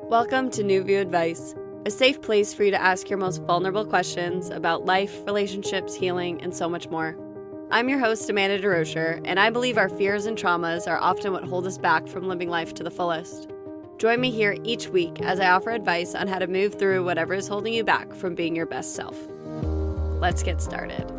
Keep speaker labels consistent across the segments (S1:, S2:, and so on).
S1: Welcome to New View Advice, a safe place for you to ask your most vulnerable questions about life, relationships, healing, and so much more. I'm your host, Amanda DeRocher, and I believe our fears and traumas are often what hold us back from living life to the fullest. Join me here each week as I offer advice on how to move through whatever is holding you back from being your best self. Let's get started.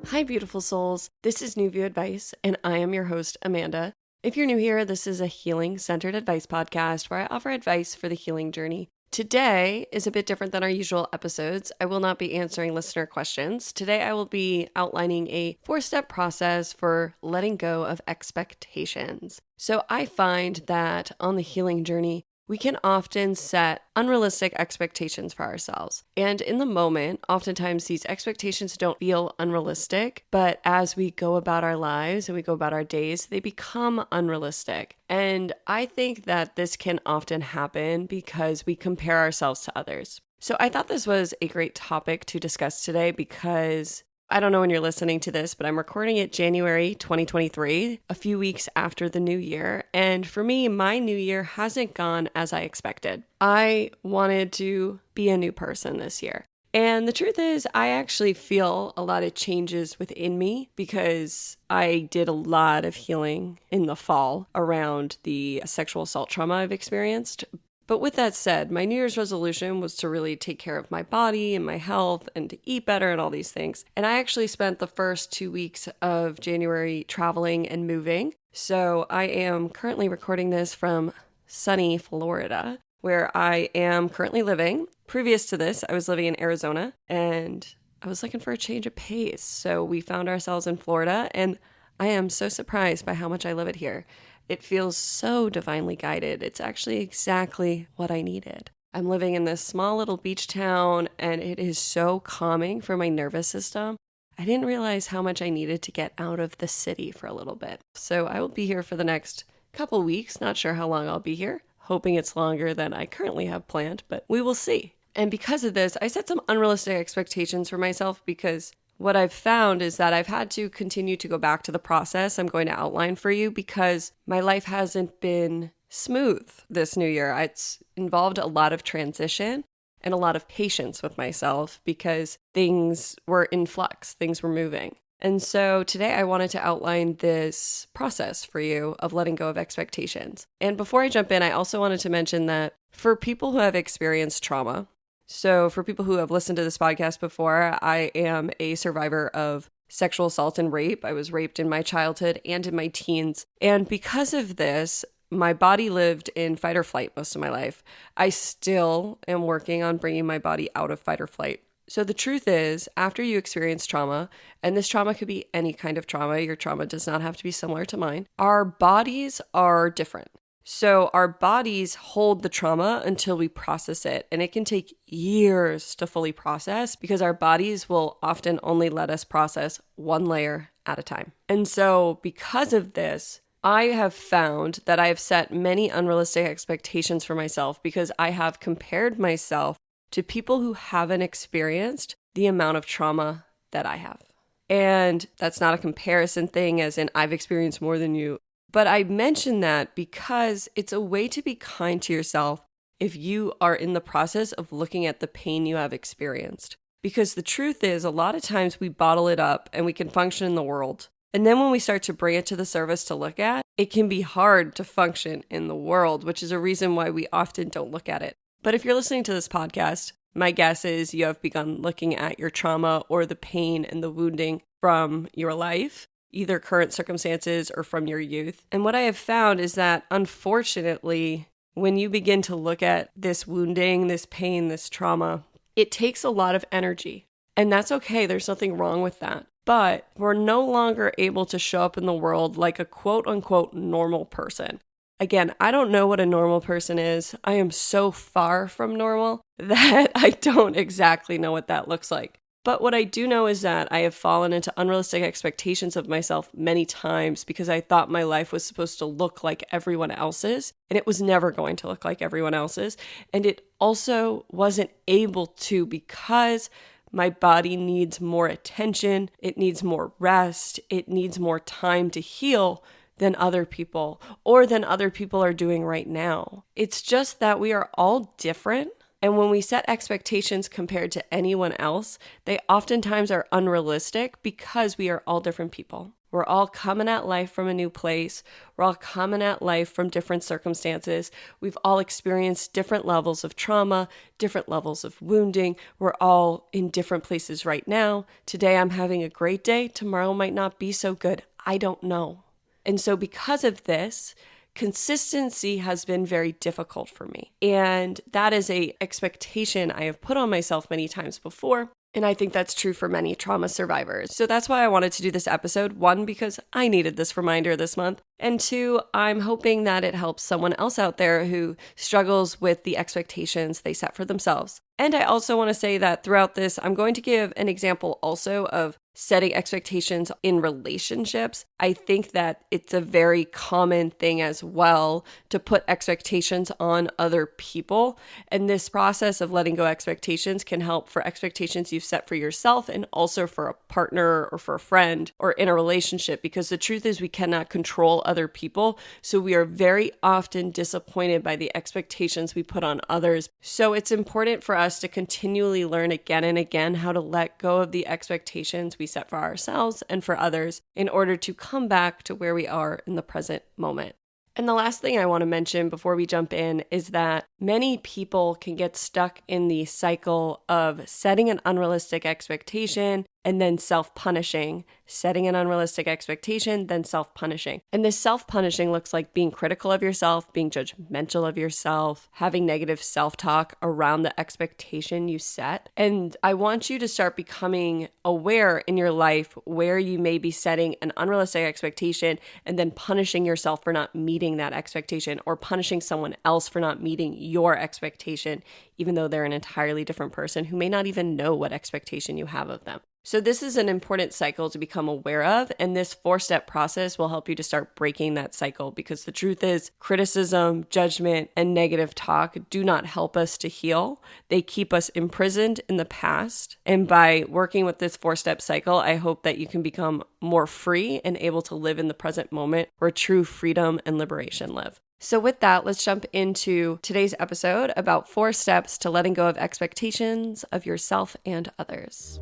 S1: Hi, beautiful souls. This is New View Advice, and I am your host, Amanda. If you're new here, this is a healing-centered advice podcast where I offer advice for the healing journey. Today is a bit different than our usual episodes. I will not be answering listener questions. Today I will be outlining a 4-step process for letting go of expectations. So I find that on the healing journey, we can often set unrealistic expectations for ourselves. And in the moment, oftentimes these expectations don't feel unrealistic, but as we go about our lives and we go about our days, they become unrealistic. And I think that this can often happen because we compare ourselves to others. So I thought this was a great topic to discuss today because I don't know when you're listening to this, but I'm recording it January 2023, a few weeks after the new year. And for me, my new year hasn't gone as I expected. I wanted to be a new person this year. And the truth is, I actually feel a lot of changes within me because I did a lot of healing in the fall around the sexual assault trauma I've experienced. But with that said, my New Year's resolution was to really take care of my body and my health and to eat better and all these things. And I actually spent the first 2 weeks of January traveling and moving. So I am currently recording this from sunny Florida, where I am currently living. Previous to this, I was living in Arizona and I was looking for a change of pace. So we found ourselves in Florida and I am so surprised by how much I love it here. It feels so divinely guided. It's actually exactly what I needed. I'm living in this small little beach town, and it is so calming for my nervous system. I didn't realize how much I needed to get out of the city for a little bit. So I will be here for the next couple weeks. Not sure how long I'll be here. Hoping it's longer than I currently have planned, but we will see. And because of this, I set some unrealistic expectations for myself because what I've found is that I've had to continue to go back to the process I'm going to outline for you because my life hasn't been smooth this new year. It's involved a lot of transition and a lot of patience with myself because things were in flux, things were moving. And so today I wanted to outline this process for you of letting go of expectations. And before I jump in, I also wanted to mention that for people who have experienced trauma, so for people who have listened to this podcast before, I am a survivor of sexual assault and rape. I was raped in my childhood and in my teens. And because of this, my body lived in fight or flight most of my life. I still am working on bringing my body out of fight or flight. So the truth is, after you experience trauma, and this trauma could be any kind of trauma, your trauma does not have to be similar to mine, our bodies are different. So our bodies hold the trauma until we process it. And it can take years to fully process because our bodies will often only let us process one layer at a time. And so because of this, I have found that I have set many unrealistic expectations for myself because I have compared myself to people who haven't experienced the amount of trauma that I have. And that's not a comparison thing as in I've experienced more than you. But I mention that because it's a way to be kind to yourself if you are in the process of looking at the pain you have experienced. Because the truth is, a lot of times we bottle it up and we can function in the world. And then when we start to bring it to the surface to look at, it can be hard to function in the world, which is a reason why we often don't look at it. But if you're listening to this podcast, my guess is you have begun looking at your trauma or the pain and the wounding from your life, either current circumstances or from your youth. And what I have found is that, unfortunately, when you begin to look at this wounding, this pain, this trauma, it takes a lot of energy. And that's okay. There's nothing wrong with that. But we're no longer able to show up in the world like a quote-unquote normal person. Again, I don't know what a normal person is. I am so far from normal that I don't exactly know what that looks like. But what I do know is that I have fallen into unrealistic expectations of myself many times because I thought my life was supposed to look like everyone else's, and it was never going to look like everyone else's. And it also wasn't able to because my body needs more attention, it needs more rest, it needs more time to heal than other people or than other people are doing right now. It's just that we are all different. And when we set expectations compared to anyone else, they oftentimes are unrealistic because we are all different people. We're all coming at life from a new place. We're all coming at life from different circumstances. We've all experienced different levels of trauma, different levels of wounding. We're all in different places right now. Today I'm having a great day. Tomorrow might not be so good. I don't know. And so because of this, consistency has been very difficult for me. And that is an expectation I have put on myself many times before. And I think that's true for many trauma survivors. So that's why I wanted to do this episode. One, because I needed this reminder this month. And two, I'm hoping that it helps someone else out there who struggles with the expectations they set for themselves. And I also want to say that throughout this, I'm going to give an example also of setting expectations in relationships. I think that it's a very common thing as well to put expectations on other people. And this process of letting go expectations can help for expectations you've set for yourself and also for a partner or for a friend or in a relationship, because the truth is we cannot control other people. So we are very often disappointed by the expectations we put on others. So it's important for us to continually learn again and again how to let go of the expectations we set for ourselves and for others in order to come back to where we are in the present moment. And the last thing I want to mention before we jump in is that many people can get stuck in the cycle of setting an unrealistic expectation and then self-punishing, setting an unrealistic expectation, then self-punishing. And this self-punishing looks like being critical of yourself, being judgmental of yourself, having negative self-talk around the expectation you set. And I want you to start becoming aware in your life where you may be setting an unrealistic expectation and then punishing yourself for not meeting that expectation, or punishing someone else for not meeting your expectation, even though they're an entirely different person who may not even know what expectation you have of them. So this is an important cycle to become aware of, and this 4-step process will help you to start breaking that cycle, because the truth is criticism, judgment, and negative talk do not help us to heal. They keep us imprisoned in the past. And by working with this 4-step cycle, I hope that you can become more free and able to live in the present moment where true freedom and liberation live. So with that, let's jump into today's episode about 4 steps to letting go of expectations of yourself and others.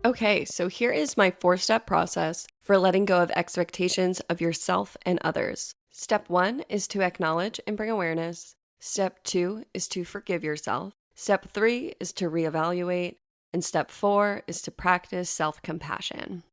S1: Okay, so here is my 4-step process for letting go of expectations of yourself and others. Step 1 is to acknowledge and bring awareness. Step 2 is to forgive yourself. Step 3 is to reevaluate. And step 4 is to practice self-compassion.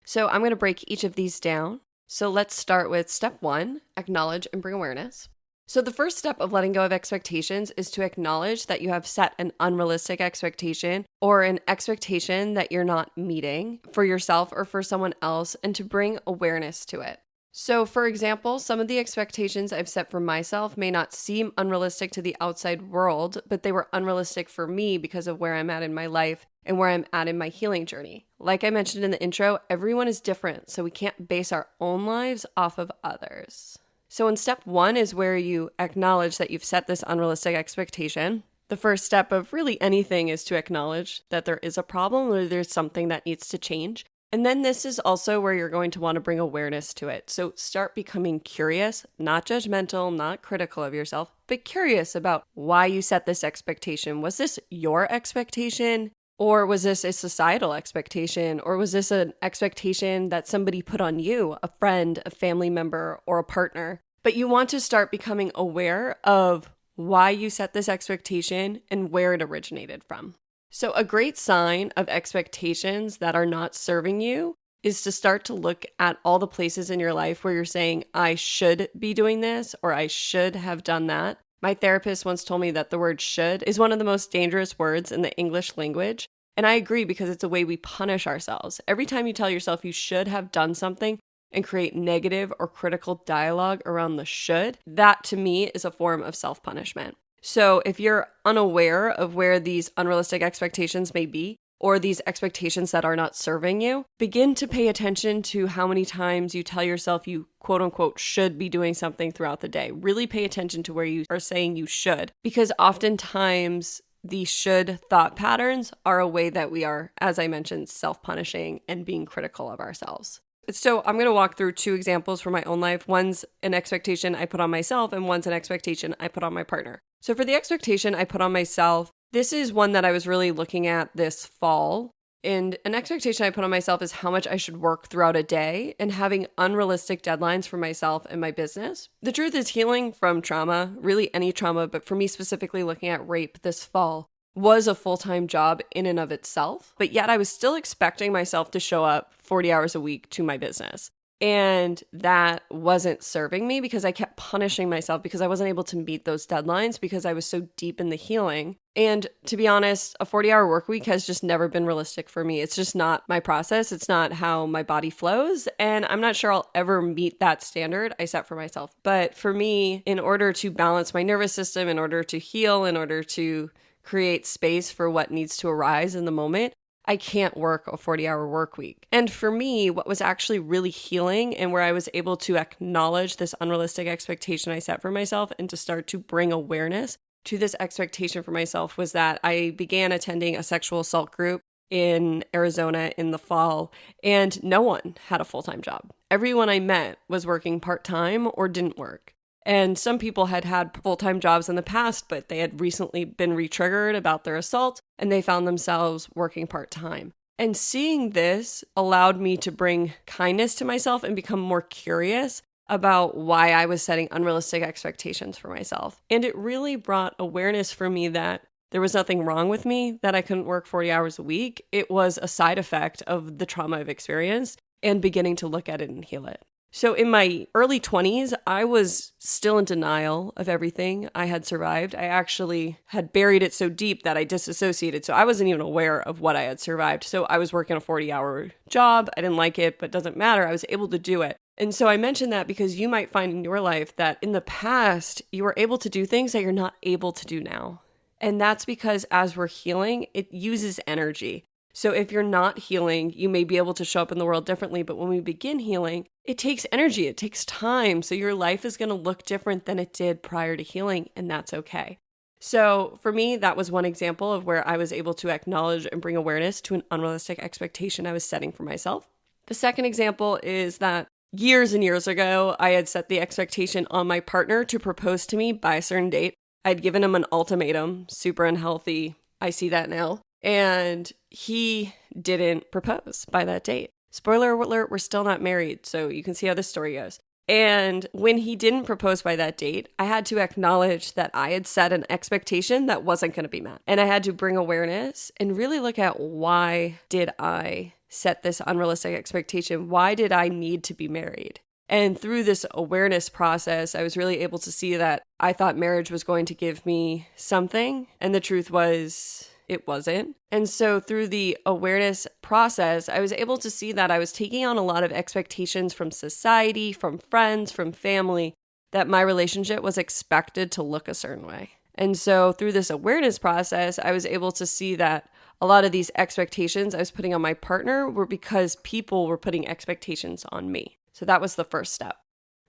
S1: So I'm going to break each of these down. So let's start with step 1, acknowledge and bring awareness. So the first step of letting go of expectations is to acknowledge that you have set an unrealistic expectation or an expectation that you're not meeting for yourself or for someone else, and to bring awareness to it. So for example, some of the expectations I've set for myself may not seem unrealistic to the outside world, but they were unrealistic for me because of where I'm at in my life and where I'm at in my healing journey. Like I mentioned in the intro, everyone is different, so we can't base our own lives off of others. So in step 1 is where you acknowledge that you've set this unrealistic expectation. The first step of really anything is to acknowledge that there is a problem or there's something that needs to change. And then this is also where you're going to want to bring awareness to it. So start becoming curious, not judgmental, not critical of yourself, but curious about why you set this expectation. Was this your expectation? Or was this a societal expectation? Or was this an expectation that somebody put on you, a friend, a family member, or a partner? But you want to start becoming aware of why you set this expectation and where it originated from. So a great sign of expectations that are not serving you is to start to look at all the places in your life where you're saying, I should be doing this, or I should have done that. My therapist once told me that the word should is one of the most dangerous words in the English language. And I agree, because it's a way we punish ourselves. Every time you tell yourself you should have done something and create negative or critical dialogue around the should, that to me is a form of self-punishment. So if you're unaware of where these unrealistic expectations may be, or these expectations that are not serving you, begin to pay attention to how many times you tell yourself you quote unquote should be doing something throughout the day. Really pay attention to where you are saying you should, because oftentimes the should thought patterns are a way that we are, as I mentioned, self-punishing and being critical of ourselves. So I'm going to walk through two examples from my own life. One's an expectation I put on myself, and one's an expectation I put on my partner. So for the expectation I put on myself, this is one that I was really looking at this fall. And an expectation I put on myself is how much I should work throughout a day and having unrealistic deadlines for myself and my business. The truth is, healing from trauma, really any trauma, but for me specifically looking at rape this fall, was a full-time job in and of itself. But yet I was still expecting myself to show up 40 hours a week to my business. And that wasn't serving me because I kept punishing myself because I wasn't able to meet those deadlines because I was so deep in the healing. And to be honest, a 40-hour work week has just never been realistic for me. It's just not my process. It's not how my body flows. And I'm not sure I'll ever meet that standard I set for myself. But for me, in order to balance my nervous system, in order to heal, in order to create space for what needs to arise in the moment, I can't work a 40-hour work week. And for me, what was actually really healing and where I was able to acknowledge this unrealistic expectation I set for myself and to start to bring awareness to this expectation for myself was that I began attending a sexual assault group in Arizona in the fall, and no one had a full-time job. Everyone I met was working part-time or didn't work. And some people had had full-time jobs in the past, but they had recently been re-triggered about their assault, and they found themselves working part-time. And seeing this allowed me to bring kindness to myself and become more curious about why I was setting unrealistic expectations for myself. And it really brought awareness for me that there was nothing wrong with me, that I couldn't work 40 hours a week. It was a side effect of the trauma I've experienced and beginning to look at it and heal it. So in my early 20s, I was still in denial of everything I had survived. I actually had buried it so deep that I disassociated. So I wasn't even aware of what I had survived. So I was working a 40-hour job. I didn't like it, but it doesn't matter. I was able to do it. And so I mention that because you might find in your life that in the past, you were able to do things that you're not able to do now. And that's because as we're healing, it uses energy. So if you're not healing, you may be able to show up in the world differently. But when we begin healing, it takes energy, it takes time. So your life is going to look different than it did prior to healing, and that's okay. So for me, that was one example of where I was able to acknowledge and bring awareness to an unrealistic expectation I was setting for myself. The second example is that years and years ago, I had set the expectation on my partner to propose to me by a certain date. I'd given him an ultimatum, super unhealthy. I see that now. And he didn't propose by that date. Spoiler alert, we're still not married, so you can see how this story goes. And when he didn't propose by that date, I had to acknowledge that I had set an expectation that wasn't going to be met. And I had to bring awareness and really look at why did I set this unrealistic expectation? Why did I need to be married? And through this awareness process, I was really able to see that I thought marriage was going to give me something. And the truth was, it wasn't. And so through the awareness process, I was able to see that I was taking on a lot of expectations from society, from friends, from family, that my relationship was expected to look a certain way. And so through this awareness process, I was able to see that a lot of these expectations I was putting on my partner were because people were putting expectations on me. So that was the first step.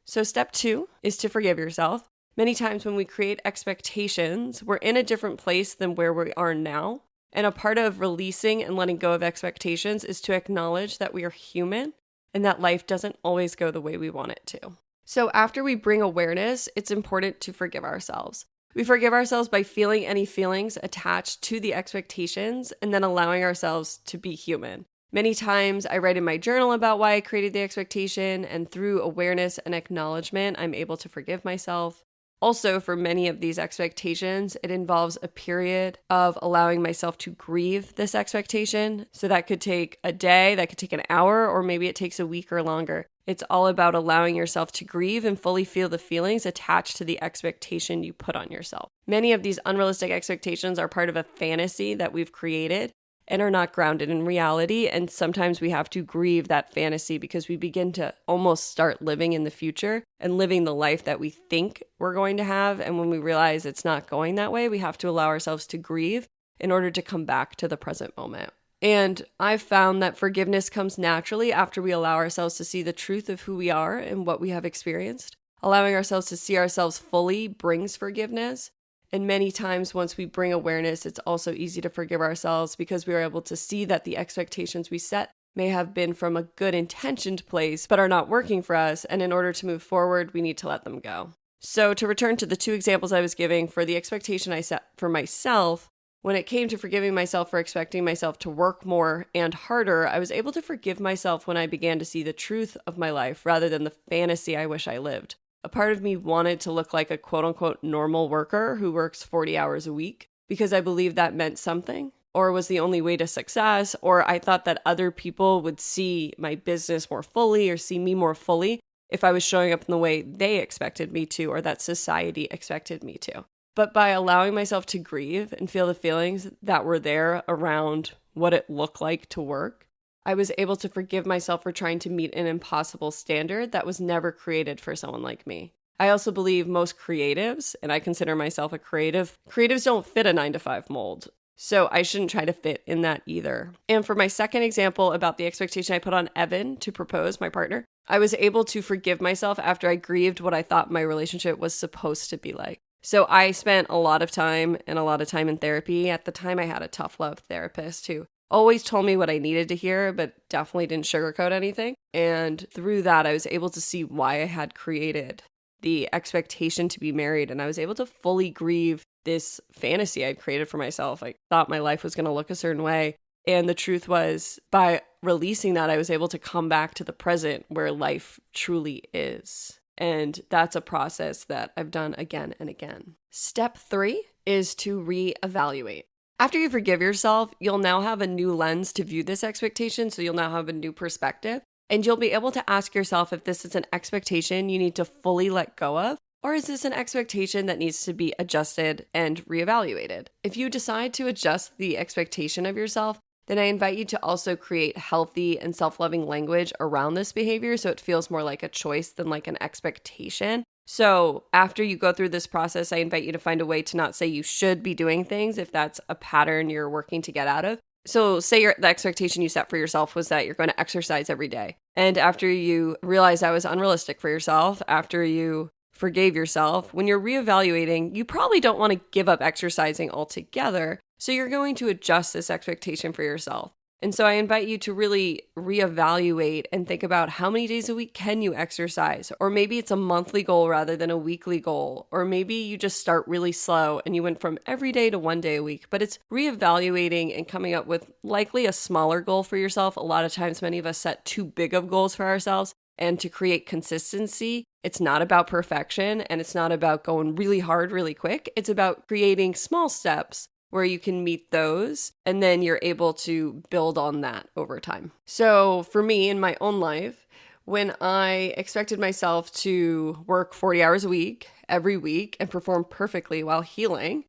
S1: So step 2 is to forgive yourself. Many times when we create expectations, we're in a different place than where we are now. And a part of releasing and letting go of expectations is to acknowledge that we are human and that life doesn't always go the way we want it to. So after we bring awareness, it's important to forgive ourselves. We forgive ourselves by feeling any feelings attached to the expectations and then allowing ourselves to be human. Many times I write in my journal about why I created the expectation, and through awareness and acknowledgement, I'm able to forgive myself. Also, for many of these expectations, it involves a period of allowing myself to grieve this expectation. So that could take a day, that could take an hour, or maybe it takes a week or longer. It's all about allowing yourself to grieve and fully feel the feelings attached to the expectation you put on yourself. Many of these unrealistic expectations are part of a fantasy that we've created and are not grounded in reality. And sometimes we have to grieve that fantasy because we begin to almost start living in the future and living the life that we think we're going to have. And when we realize it's not going that way, we have to allow ourselves to grieve in order to come back to the present moment. And I've found that forgiveness comes naturally after we allow ourselves to see the truth of who we are and what we have experienced. Allowing ourselves to see ourselves fully brings forgiveness. And many times once we bring awareness, it's also easy to forgive ourselves because we are able to see that the expectations we set may have been from a good intentioned place, but are not working for us. And in order to move forward, we need to let them go. So to return to the two examples I was giving for the expectation I set for myself, when it came to forgiving myself for expecting myself to work more and harder, I was able to forgive myself when I began to see the truth of my life rather than the fantasy I wish I lived. A part of me wanted to look like a quote unquote normal worker who works 40 hours a week because I believed that meant something or was the only way to success, or I thought that other people would see my business more fully or see me more fully if I was showing up in the way they expected me to or that society expected me to. But by allowing myself to grieve and feel the feelings that were there around what it looked like to work, I was able to forgive myself for trying to meet an impossible standard that was never created for someone like me. I also believe most creatives, and I consider myself a creatives don't fit a 9-to-5 mold. So I shouldn't try to fit in that either. And for my second example about the expectation I put on Evan to propose, my partner, I was able to forgive myself after I grieved what I thought my relationship was supposed to be like. So I spent a lot of time in therapy. At the time, I had a tough love therapist who always told me what I needed to hear, but definitely didn't sugarcoat anything. And through that, I was able to see why I had created the expectation to be married. And I was able to fully grieve this fantasy I'd created for myself. I thought my life was going to look a certain way. And the truth was, by releasing that, I was able to come back to the present where life truly is. And that's a process that I've done again and again. Step 3 is to reevaluate. After you forgive yourself, you'll now have a new lens to view this expectation. So you'll now have a new perspective. And you'll be able to ask yourself if this is an expectation you need to fully let go of, or is this an expectation that needs to be adjusted and reevaluated? If you decide to adjust the expectation of yourself, then I invite you to also create healthy and self-loving language around this behavior so it feels more like a choice than like an expectation. So after you go through this process, I invite you to find a way to not say you should be doing things if that's a pattern you're working to get out of. So say the expectation you set for yourself was that you're going to exercise every day. And after you realize that was unrealistic for yourself, after you forgave yourself, when you're reevaluating, you probably don't want to give up exercising altogether. So you're going to adjust this expectation for yourself. And so I invite you to really reevaluate and think about how many days a week can you exercise? Or maybe it's a monthly goal rather than a weekly goal. Or maybe you just start really slow and you went from every day to 1 day a week. But it's reevaluating and coming up with likely a smaller goal for yourself. A lot of times, many of us set too big of goals for ourselves. And to create consistency, it's not about perfection and it's not about going really hard, really quick. It's about creating small steps where you can meet those, and then you're able to build on that over time. So for me in my own life, when I expected myself to work 40 hours a week, every week, and perform perfectly while healing,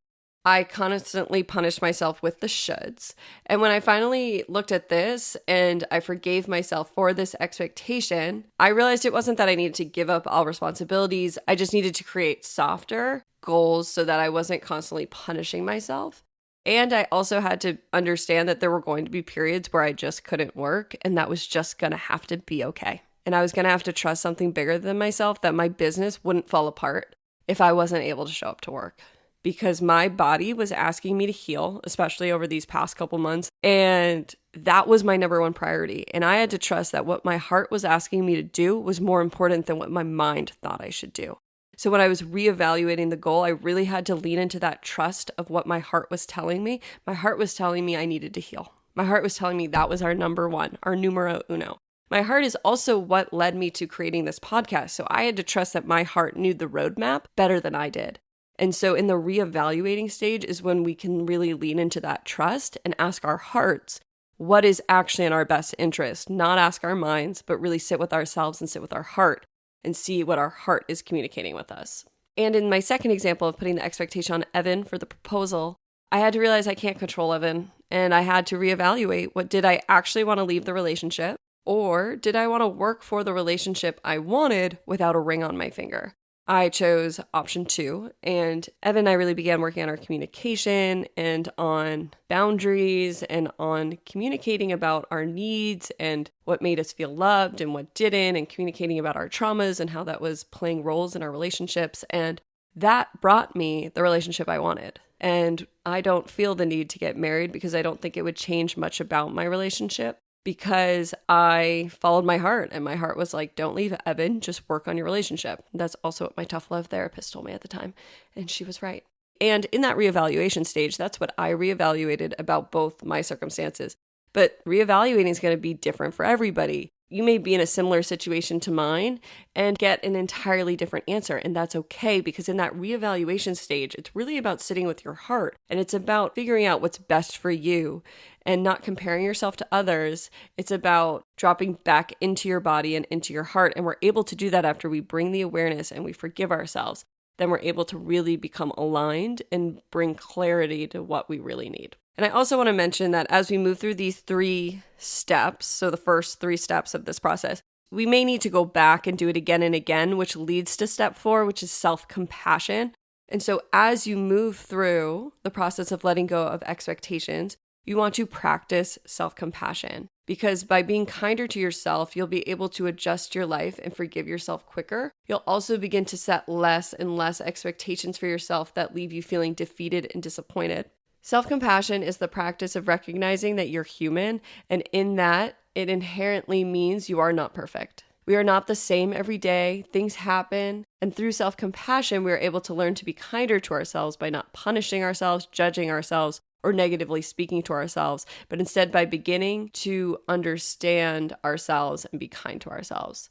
S1: I constantly punished myself with the shoulds. And when I finally looked at this and I forgave myself for this expectation, I realized it wasn't that I needed to give up all responsibilities. I just needed to create softer goals so that I wasn't constantly punishing myself. And I also had to understand that there were going to be periods where I just couldn't work, and that was just going to have to be okay. And I was going to have to trust something bigger than myself, that my business wouldn't fall apart if I wasn't able to show up to work. Because my body was asking me to heal, especially over these past couple months. And that was my number one priority. And I had to trust that what my heart was asking me to do was more important than what my mind thought I should do. So when I was reevaluating the goal, I really had to lean into that trust of what my heart was telling me. My heart was telling me I needed to heal. My heart was telling me that was our number one, our numero uno. My heart is also what led me to creating this podcast. So I had to trust that my heart knew the roadmap better than I did. And so in the reevaluating stage is when we can really lean into that trust and ask our hearts what is actually in our best interest, not ask our minds, but really sit with ourselves and sit with our heart and see what our heart is communicating with us. And in my second example of putting the expectation on Evan for the proposal, I had to realize I can't control Evan, and I had to reevaluate did I actually want to leave the relationship, or did I want to work for the relationship I wanted without a ring on my finger? I chose option 2, and Evan and I really began working on our communication and on boundaries and on communicating about our needs and what made us feel loved and what didn't, and communicating about our traumas and how that was playing roles in our relationships. And that brought me the relationship I wanted. And I don't feel the need to get married because I don't think it would change much about my relationship, because I followed my heart, and my heart was like, don't leave Evan, just work on your relationship. That's also what my tough love therapist told me at the time. And she was right. And in that reevaluation stage, that's what I reevaluated about both my circumstances. But reevaluating is going to be different for everybody. You may be in a similar situation to mine and get an entirely different answer. And that's okay, because in that reevaluation stage, it's really about sitting with your heart, and it's about figuring out what's best for you and not comparing yourself to others. It's about dropping back into your body and into your heart. And we're able to do that after we bring the awareness and we forgive ourselves. Then we're able to really become aligned and bring clarity to what we really need. And I also want to mention that as we move through these 3 steps, so the first 3 steps of this process, we may need to go back and do it again and again, which leads to step 4, which is self-compassion. And so as you move through the process of letting go of expectations, you want to practice self-compassion, because by being kinder to yourself, you'll be able to adjust your life and forgive yourself quicker. You'll also begin to set less and less expectations for yourself that leave you feeling defeated and disappointed. Self-compassion is the practice of recognizing that you're human, and in that, it inherently means you are not perfect. We are not the same every day. Things happen. And through self-compassion, we are able to learn to be kinder to ourselves by not punishing ourselves, judging ourselves, or negatively speaking to ourselves, but instead by beginning to understand ourselves and be kind to ourselves.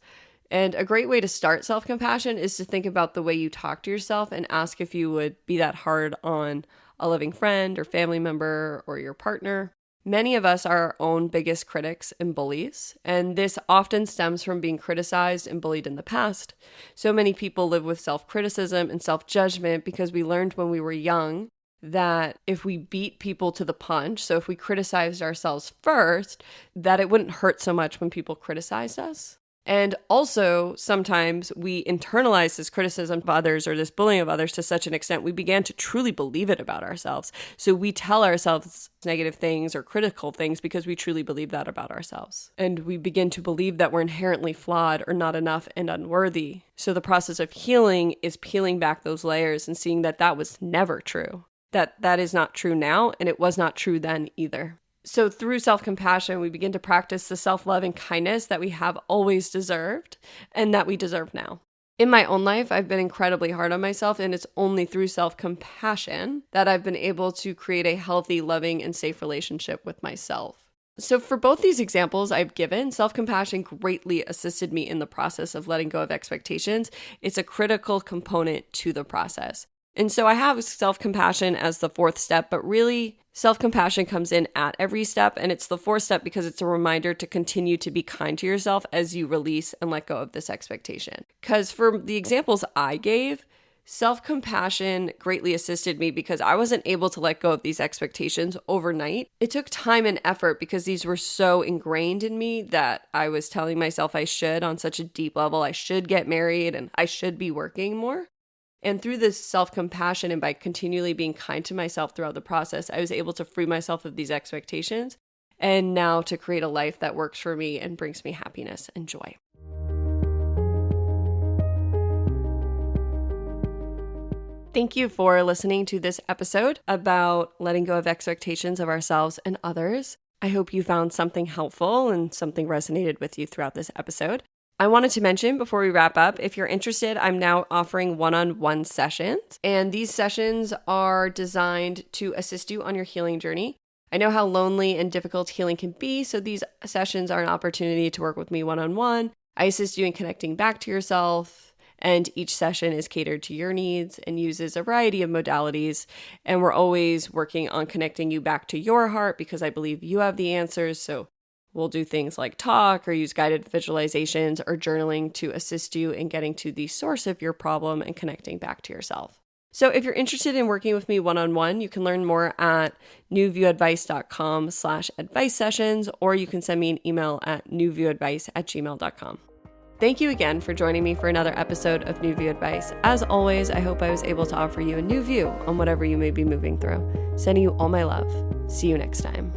S1: And a great way to start self-compassion is to think about the way you talk to yourself and ask if you would be that hard on a living friend or family member or your partner. Many of us are our own biggest critics and bullies, and this often stems from being criticized and bullied in the past. So many people live with self-criticism and self-judgment because we learned when we were young that if we beat people to the punch, so if we criticized ourselves first, that it wouldn't hurt so much when people criticized us. And also, sometimes we internalize this criticism of others or this bullying of others to such an extent we began to truly believe it about ourselves. So we tell ourselves negative things or critical things because we truly believe that about ourselves. And we begin to believe that we're inherently flawed or not enough and unworthy. So the process of healing is peeling back those layers and seeing that that was never true. That is not true now, and it was not true then either. So through self-compassion, we begin to practice the self-love and kindness that we have always deserved and that we deserve now. In my own life, I've been incredibly hard on myself, and it's only through self-compassion that I've been able to create a healthy, loving, and safe relationship with myself. So for both these examples I've given, self-compassion greatly assisted me in the process of letting go of expectations. It's a critical component to the process. And so I have self-compassion as the 4th step, but really self-compassion comes in at every step. And it's the 4th step because it's a reminder to continue to be kind to yourself as you release and let go of this expectation. Because for the examples I gave, self-compassion greatly assisted me because I wasn't able to let go of these expectations overnight. It took time and effort because these were so ingrained in me that I was telling myself I should on such a deep level. I should get married and I should be working more. And through this self-compassion and by continually being kind to myself throughout the process, I was able to free myself of these expectations and now to create a life that works for me and brings me happiness and joy. Thank you for listening to this episode about letting go of expectations of ourselves and others. I hope you found something helpful and something resonated with you throughout this episode. I wanted to mention before we wrap up, if you're interested, I'm now offering one-on-one sessions, and these sessions are designed to assist you on your healing journey. I know how lonely and difficult healing can be, so these sessions are an opportunity to work with me one-on-one. I assist you in connecting back to yourself, and each session is catered to your needs and uses a variety of modalities, and we're always working on connecting you back to your heart because I believe you have the answers, so we'll do things like talk or use guided visualizations or journaling to assist you in getting to the source of your problem and connecting back to yourself. So if you're interested in working with me one-on-one, you can learn more at newviewadvice.com/advice sessions, or you can send me an email at newviewadvice@gmail.com. Thank you again for joining me for another episode of New View Advice. As always, I hope I was able to offer you a new view on whatever you may be moving through. Sending you all my love. See you next time.